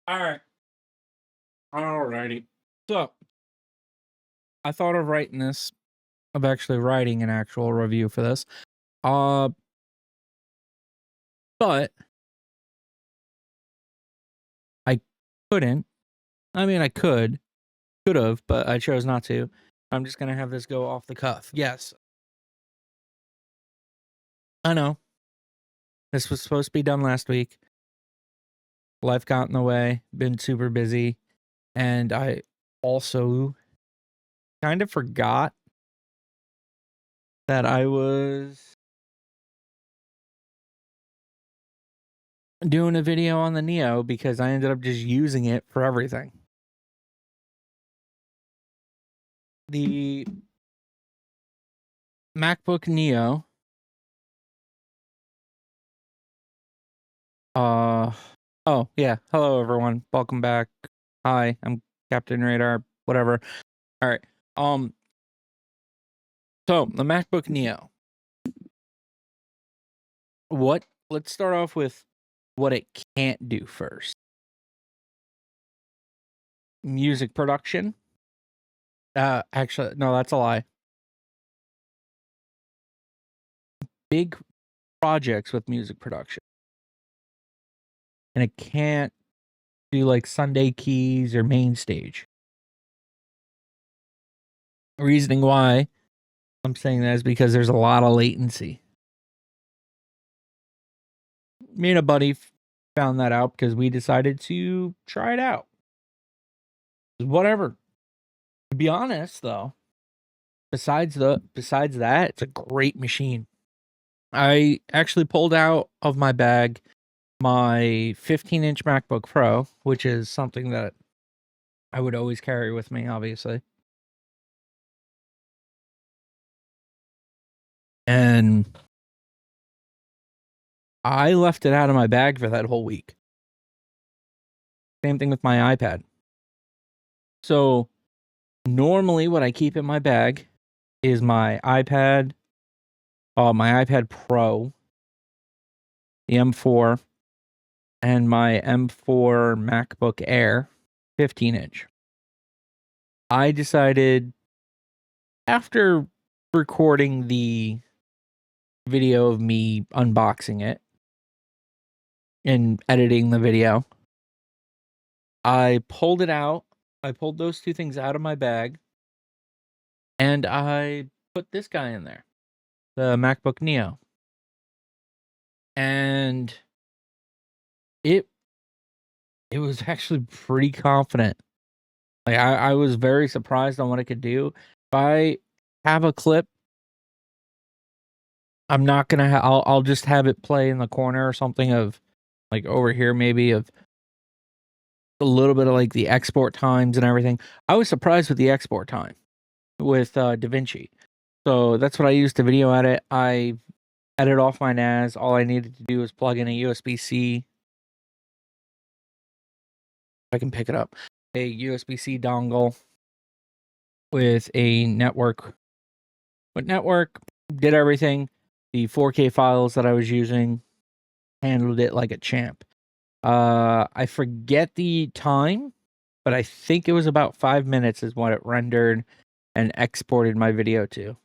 All right. Alrighty. So I thought of actually writing an actual review for this. But I couldn't. I mean, I could have, but I chose not to. I'm just gonna have this go off the cuff. Yes, I know. This was supposed to be done last week. Life got in the way. Been super busy, and I also kind of forgot that I was doing a video on the Neo because I ended up just using it for everything. The MacBook Neo. Oh yeah. Hello everyone. Welcome back. Hi, I'm Captain Radar. Whatever. All right. So the MacBook Neo. Let's start off with what it can't do first. Music production. Actually, no, that's a lie. Big projects with music production. And it can't do like Sunday keys or main stage. Reasoning why I'm saying that is because there's a lot of latency. Me and a buddy found that out because we decided to try it out. Whatever. To be honest, though, besides that, it's a great machine. I actually pulled out of my bag my 15-inch MacBook Pro, which is something that I would always carry with me, obviously. And I left it out of my bag for that whole week. Same thing with my iPad. So normally what I keep in my bag is my iPad Pro, the M4, and my M4 MacBook Air 15-inch. I decided after recording the video of me unboxing it and editing the video, I pulled it out. I pulled those two things out of my bag and I put this guy in there, the MacBook Neo. And it was actually pretty confident. Like I was very surprised on what it could do. If I have a clip, I'm not gonna. I'll just have it play in the corner or something of, like over here maybe, of a little bit of like the export times and everything. I was surprised with the export time with DaVinci. So that's what I used to video edit. I edit off my NAS. All I needed to do was plug in a USB-C. I can pick it up. A USB-C dongle with a network. With network, did everything. The 4K files that I was using, handled it like a champ. I forget the time, but I think it was about 5 minutes is what it rendered and exported my video to.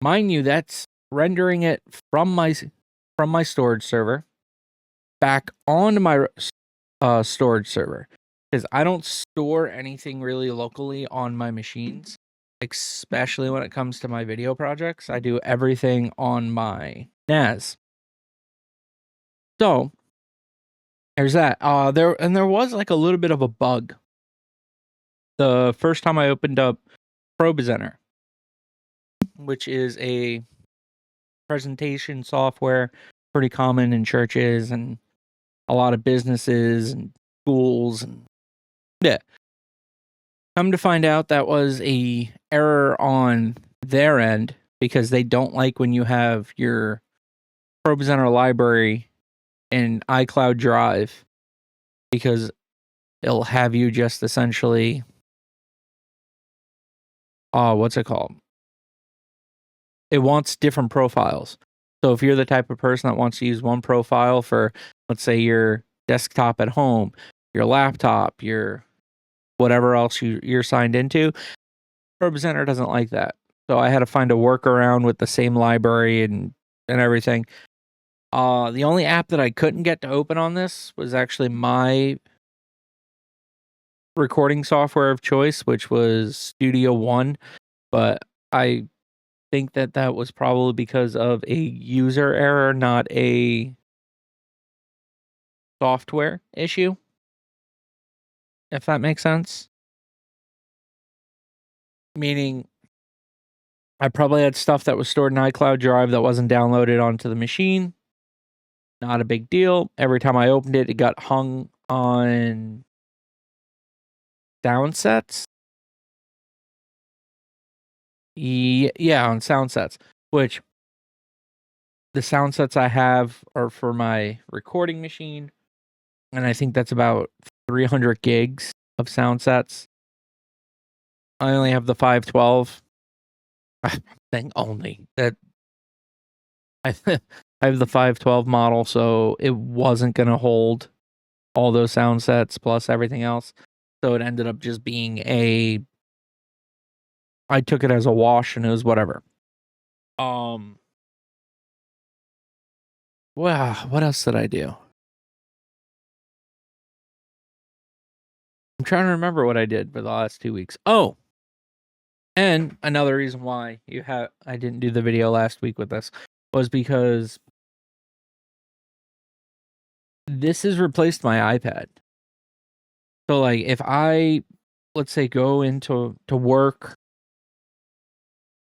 Mind you, that's rendering it from my storage server back onto my storage server, because I don't store anything really locally on my machines, especially when it comes to my video projects. I do everything on my NAS. So there's that. There was like a little bit of a bug the first time I opened up ProPresenter, which is a presentation software pretty common in churches and a lot of businesses and schools, and yeah. Come to find out that was a error on their end because they don't like when you have your ProPresenter library in iCloud Drive, because it'll have you just essentially what's it called? It wants different profiles. So if you're the type of person that wants to use one profile for, let's say, your desktop at home, your laptop, your whatever else you're signed into. ProPresenter doesn't like that. So I had to find a workaround with the same library and everything. The only app that I couldn't get to open on this was actually my recording software of choice, which was Studio One. But I think that was probably because of a user error, not a software issue. If that makes sense. Meaning, I probably had stuff that was stored in iCloud Drive that wasn't downloaded onto the machine. Not a big deal. Every time I opened it, it got hung on sound sets. Yeah, on sound sets. Which the sound sets I have are for my recording machine. And I think that's about 300 gigs of sound sets. I only have the 512. Thing only. That I have the 512 model, so it wasn't going to hold all those sound sets plus everything else. So it ended up just being I took it as a wash and it was whatever. Well, what else did I do? I'm trying to remember what I did for the last 2 weeks. Oh, and another reason why I didn't do the video last week with this was because this has replaced my iPad. So like if I, let's say, go into work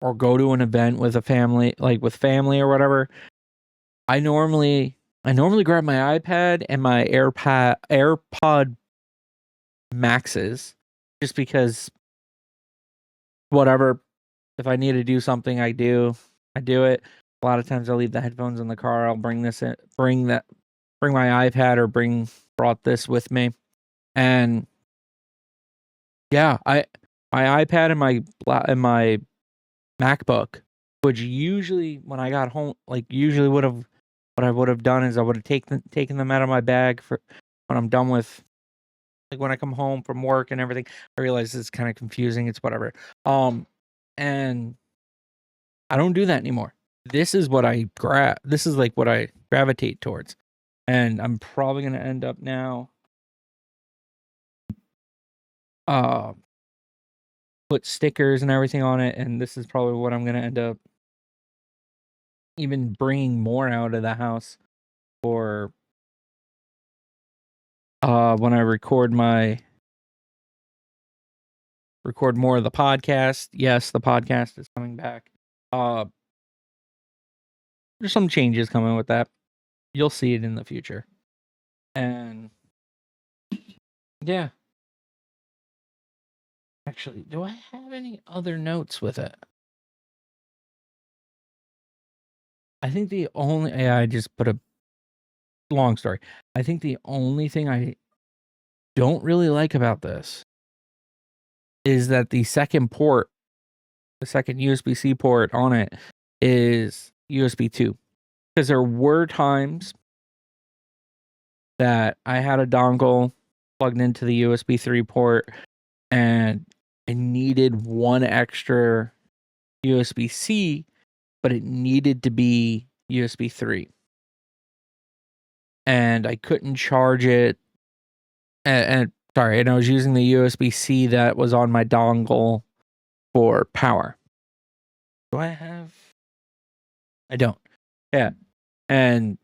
or go to an event with a family, like with family or whatever, I normally grab my iPad and my AirPod Maxes, just because whatever, if I need to do something, I do it. A lot of times I'll leave the headphones in the car. I'll bring my iPad or brought this with me. And yeah, my iPad and my MacBook, which usually when I got home, like usually what I would have done is I would have taken them out of my bag for when I'm done with, like when I come home from work and everything. I realize it's kind of confusing. It's whatever. And I don't do that anymore. This is what I This is like what I gravitate towards. And I'm probably going to end up now put stickers and everything on it, and this is probably what I'm going to end up even bringing more out of the house for when I record more of the podcast. Yes, the podcast is coming back. There's some changes coming with that. You'll see it in the future. And yeah. Actually, do I have any other notes with it? I think I just put a long story. I think the only thing I don't really like about this is that the second USB-C port on it is USB 2. Because there were times that I had a dongle plugged into the USB 3 port and I needed one extra USB-C, but it needed to be USB 3. And I couldn't charge it. And I was using the USB-C that was on my dongle for power. Do I have? I don't. Yeah. And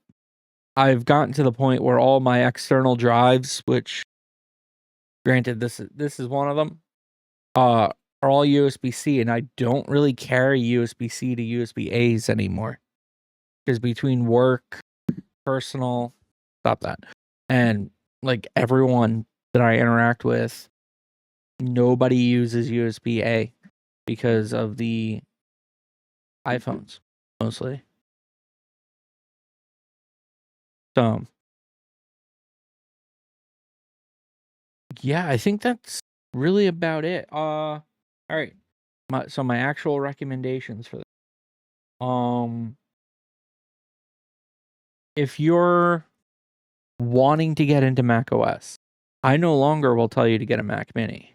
I've gotten to the point where all my external drives, which granted this is one of them, are all USB-C, and I don't really carry USB-C to USB-A's anymore. Because between work, personal, stop that. And like everyone that I interact with, nobody uses USB-A because of the iPhones, mostly. So, yeah, I think that's really about it. All right. My actual recommendations for this. If you're wanting to get into macOS, I no longer will tell you to get a Mac Mini.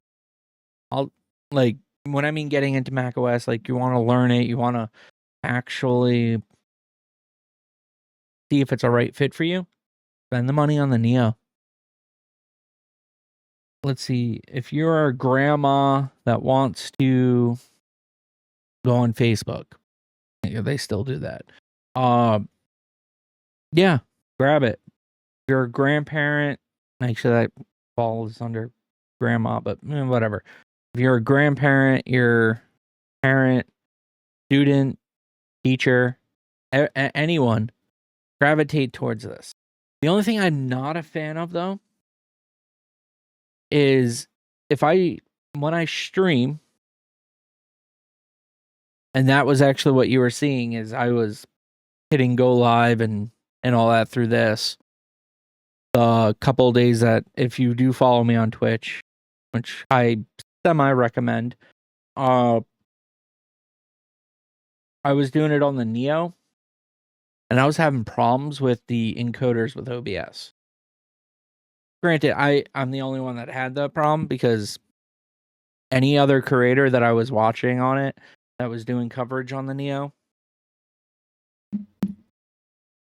I'll, like, when I mean getting into Mac OS, like, you want to learn it, you want to actually see if it's a right fit for you, spend the money on the Neo. Let's see, if you're a grandma that wants to go on Facebook, yeah, they still do that. Yeah, grab it. If you're a grandparent, actually that falls under grandma, but whatever. If you're a grandparent, you're parent, student, teacher, anyone, gravitate towards this. The only thing I'm not a fan of, though, is when I stream, and that was actually what you were seeing, is I was hitting go live and all that through this. The couple of days that, if you do follow me on Twitch, which I semi-recommend, I was doing it on the Neo, and I was having problems with the encoders with OBS. Granted, I'm the only one that had that problem, because any other creator that I was watching on it that was doing coverage on the Neo,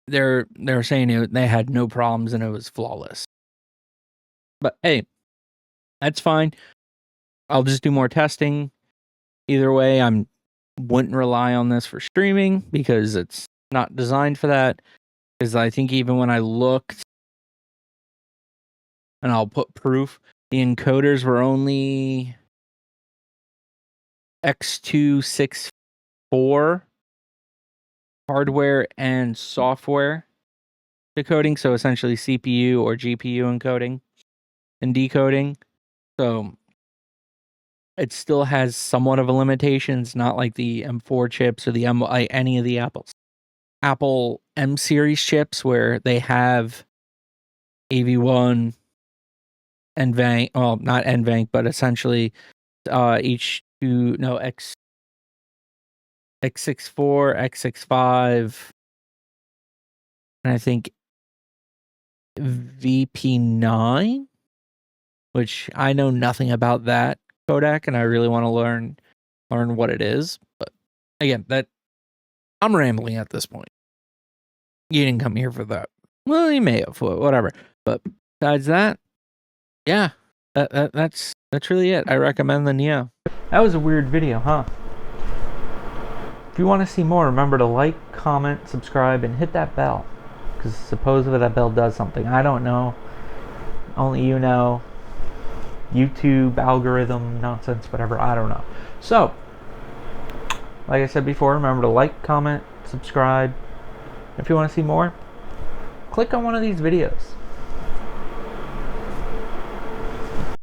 they're saying they had no problems and it was flawless. But hey, that's fine. I'll just do more testing. Either way, wouldn't rely on this for streaming, because it's not designed for that. Because I think even when I looked, and I'll put proof, the encoders were only X264 hardware and software decoding, so essentially CPU or GPU encoding and decoding. So it still has somewhat of a limitation. It's not like the M4 chips or the any of the Apple M series chips, where they have AV1, NVENC, well, not NVENC, but essentially X64, X65, and I think VP9, which I know nothing about that codec, and I really want to learn what it is. But again, I'm rambling at this point. You didn't come here for that. Well, you may have, whatever. But besides that, yeah, that's really it. I recommend the Neo. That was a weird video, huh? If you want to see more, remember to like, comment, subscribe, and hit that bell, because supposedly that bell does something. I don't know. Only you know. YouTube algorithm nonsense, whatever. I don't know. So, like I said before, remember to like, comment, subscribe. If you want to see more, click on one of these videos.